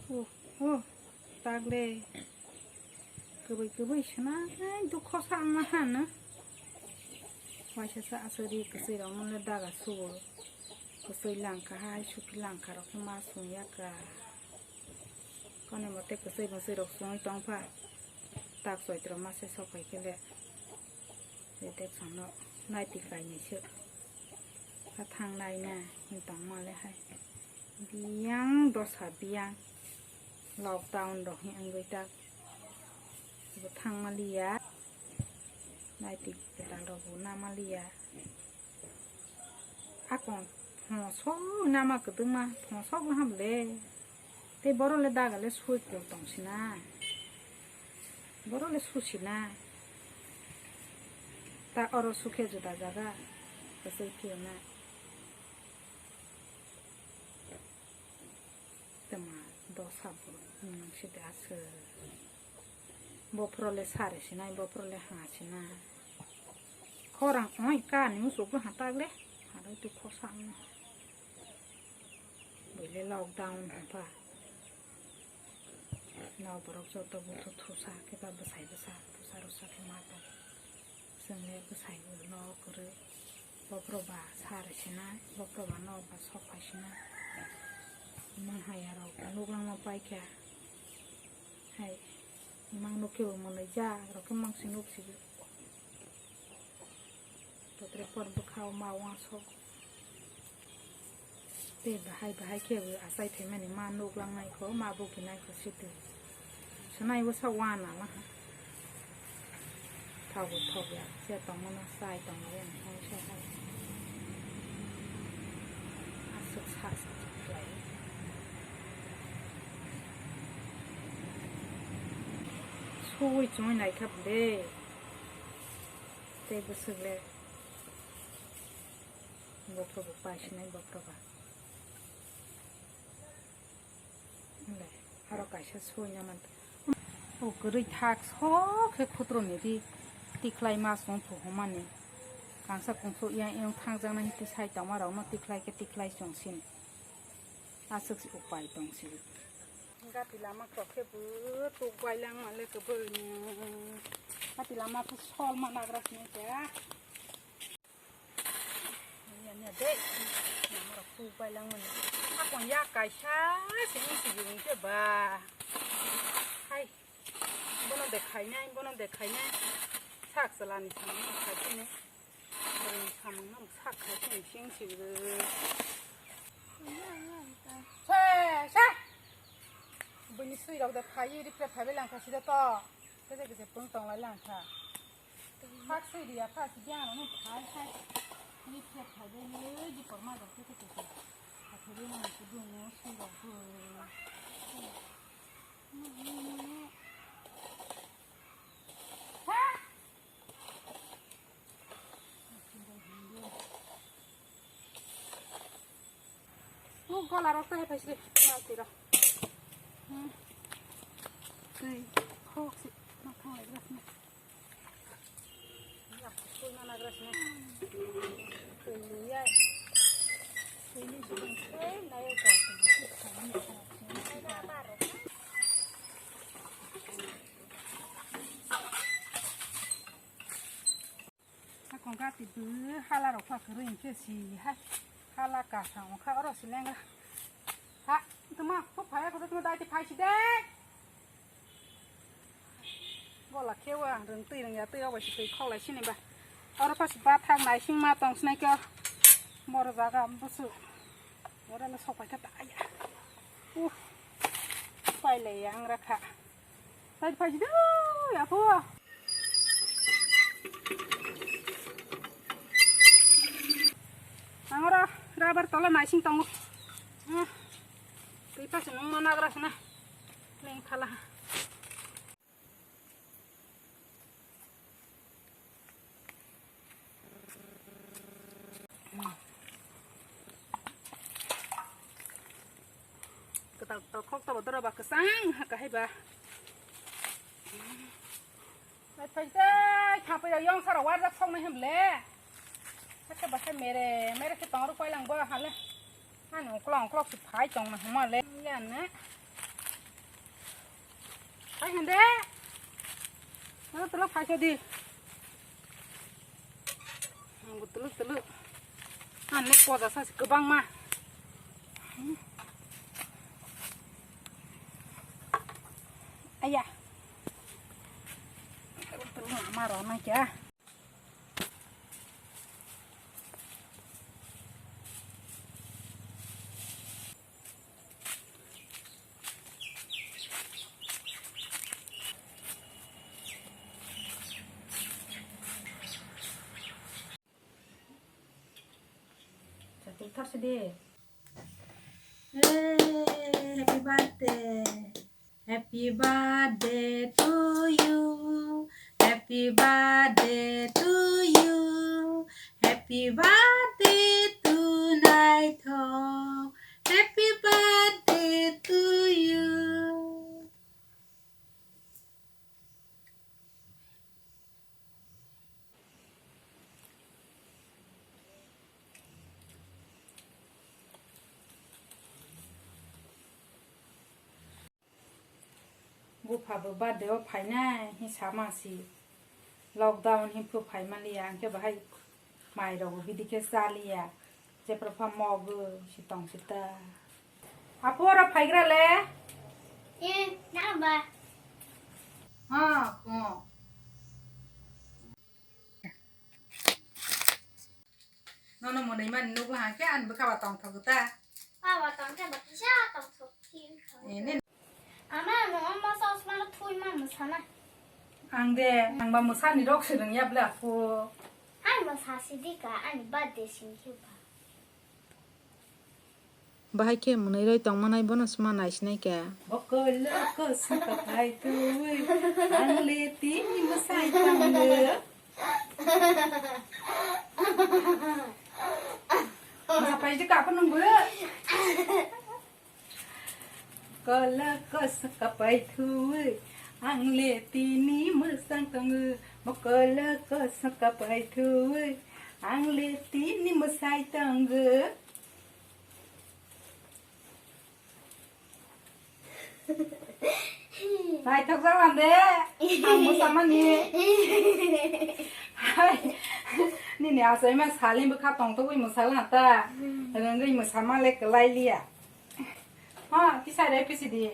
โอ้ตากเลยกระเบยชนะดูข้อสั่งมาหันนะว่าจะสะสดีก็สิเรามันเลยดากสูก็สิหลังก็ให้ชุบหลังก็เราขึ้นมาส่งยากาก็เนี่ยมาเตะก็สิมันสิเราส่งต้องผ่าตากสวยตรงมาเสียสอบไปกันเลยเด็กสองเนาะนายติดไฟเนี่ยเชื่อถ้าทางใดน่ะมันต้องมาเลยให้เบียงดอสาเบียงล็อกดาวน์ดอกยังไงตักทางมาเลียนายติดไปตากดอกบัวน้ำมาเลียอาก่อนห่อซ้อน้ำมากระตึงมาห่อซ้อก็ทำเลยแต่บอร์เลยดากันเลยช่วยเกี่ยวต้องสินะบอร์เลยสู้สินะแต่อรสุขจุดาจักรก็เสียเกี่ยวนะแต่มาดอสับนั่งสิเดาเสือบอพรเลยสาริสินะบอพรเลยหาสินะข้อรังอ้อยก้านนิ้วสุกก็หาตากเลยหาได้ตุกข้อสั่งเวลาล็อกดาวน์ป่ะเราบริสุทธิ์ตัวบุตรทุสาแค่แบบภาษาทุสารุษาขึ้นมาตัวซึ่งเรียกภาษาอื่นเราก็เลยบอกประวัติสาริชนะบอกประวัตินอกภาษาไทยชนะมันให้เราลูกหลังมาไปแค่ให้มังนกเกี่ยวมันเลยยากเราก็มังสนุกสิตัวเตะปนบุกเข้ามาวังสกเตะบ่ให้เกี่ยวอาศัยเทมันนี่มานกหลังในเขามาบุกินในเขาสิเตะฉันในว่าสวรรค์น่ะล่ะเท่ากับทบอย่างเสียต้องมันใส่ต้องเล่นให้ใช่ไหมศึกษาสักไหลช่วยจอยไหนครับเด้เตะบุษบเลยบอกประวัติไปใช่ไหมบอกประวัตินั่นแหละเราไก่ชัดช่วยเนี่ยมันโอ้ก็เลยทักซ้อแค่ขุดตรงนี้ที่ติใครมาส่งผู้ของมันนี่การสักของสุยังเองทางจากนั้นที่ใช้แต่ว่าเราไม่ติใครก็ติใครส่งสินอาศึกสิอุปไปตรงสิก็ติลามาก็แค่เบื่อตุกใบลังมาเลยก็เบื่อเนี่ยก็ติลามาพุชอลมานักรักเนี่ยจ้ะเนี่ยเด็กเนี่ยมาตุกใบลังมันถ้าคนยากไก่ช้าสิ่งนี้สิ่งนี้จะบ้าให้บนนั้นเด็กไข่เนี่ยบนนั้นเด็กไข่เนี่ยชักสลันทำไข่ที่นี่ทำน้ำชักไข่ที่นี่ชิงชิวเลยใช่บันนี้สุยเราจะไข่ยี่ดิบจะไข่ไปหลังค่ะสิเดต่อก็จะปุ่งตรงไรหลังค่ะพักสุยเดียพักสิย่างแล้วนี่ไข่ใช่นี่เพียบไข่ไปเลยดิบออกมาจากที่จะไข่ไปเรื่องมันจะดูเนาะสุยเราเพื่อก็ลาเราเตะไปสิมาสิเราคือโคกสิมาทำอะไรกันเนี่ยอยากคุยมาอะไรกันเนี่ยคือใหญ่คือนี่สุดเลยนายก็สิมาสิทำนี่ค่ะไม่ได้บ้าหรอกถ้าคนก็ติดดื้อฮาลาเราพักเรื่องเชื่อสิฮะฮาลากาสังข้าอร่อยสิแรงละฮะทำไมพวกพายเขาจะมาได้ที่พายสิเด็กก็หลักเขี้ยวอ่ะเรื่องตีเรื่องยาตีเอาไว้สิไปเข้าอะไรชิ้นนี้บ้างเอาเราพัสดุทางไหนชิงมาตรงสไนเกอร์มอร์จากับุษเดี๋ยวเราส่งไปก็ตายไปเลยยังราคาได้พายสิเด็กอย่าพูดangora rabar tola naisin tongo pipa senung mana gras na leng khala ketal khok to bodoro ba kesang ka hai ba ai phai te kha pa yong sara wa rak song na hem leถ้าบัดให้เมย์ที่ต้องรู้ไปหลังบ่อหันเลยหันกล้องสุดท้ายจงนะมาเลยยันนะ 파이인데 들어 파셔디 뭐 들어 안내 꽂아 사실 그방마 아야 들어 말어 나자 털시디 Happy birthday Happy birthday to you Happy birthday to you Happy birthday tonight oh Happy birthday to you बुफाबो बार्डेआव फायनाय हिसाब मासी लॉकडाउन हिंफु फायमालिया आंके बाहाय माइरंबो बिदिके जालिया जेप्रफा मगो सितंग सिता आपोरा फायग्राले ए नाबा हां को ननो मोनै मान नुबो हाके आनबो खाबा तंग थगता बाबा तंग बाकिसा तंग थोकिन एने आमा नो अम्मा सस माला थुइ मा मसाना आंदे आंबा मोसानि रक्सदों याब्ला फु आइ मसासिदिका आनि बर्थडे सिंखिबा बाहाय के मोनै रय तंग मानाय बनस मानायसनाय के बकल कस कथाय तुय आंले ती मसाय तंग मसा पाइजे कापन नंबो कल कस कपाय थुय आंले तिनी मसां तंग बकल कस कपाय थुय आंले तिनी मसाय तंग Hai thắc rất làm thế ăn mua sắm ăn đi hai nè nè à mà xả lên bữa khác tổng tôi mua xả làm ta rồi người mua sắm ăn lấy cái lai lia ha cái sai đấy cái gì đi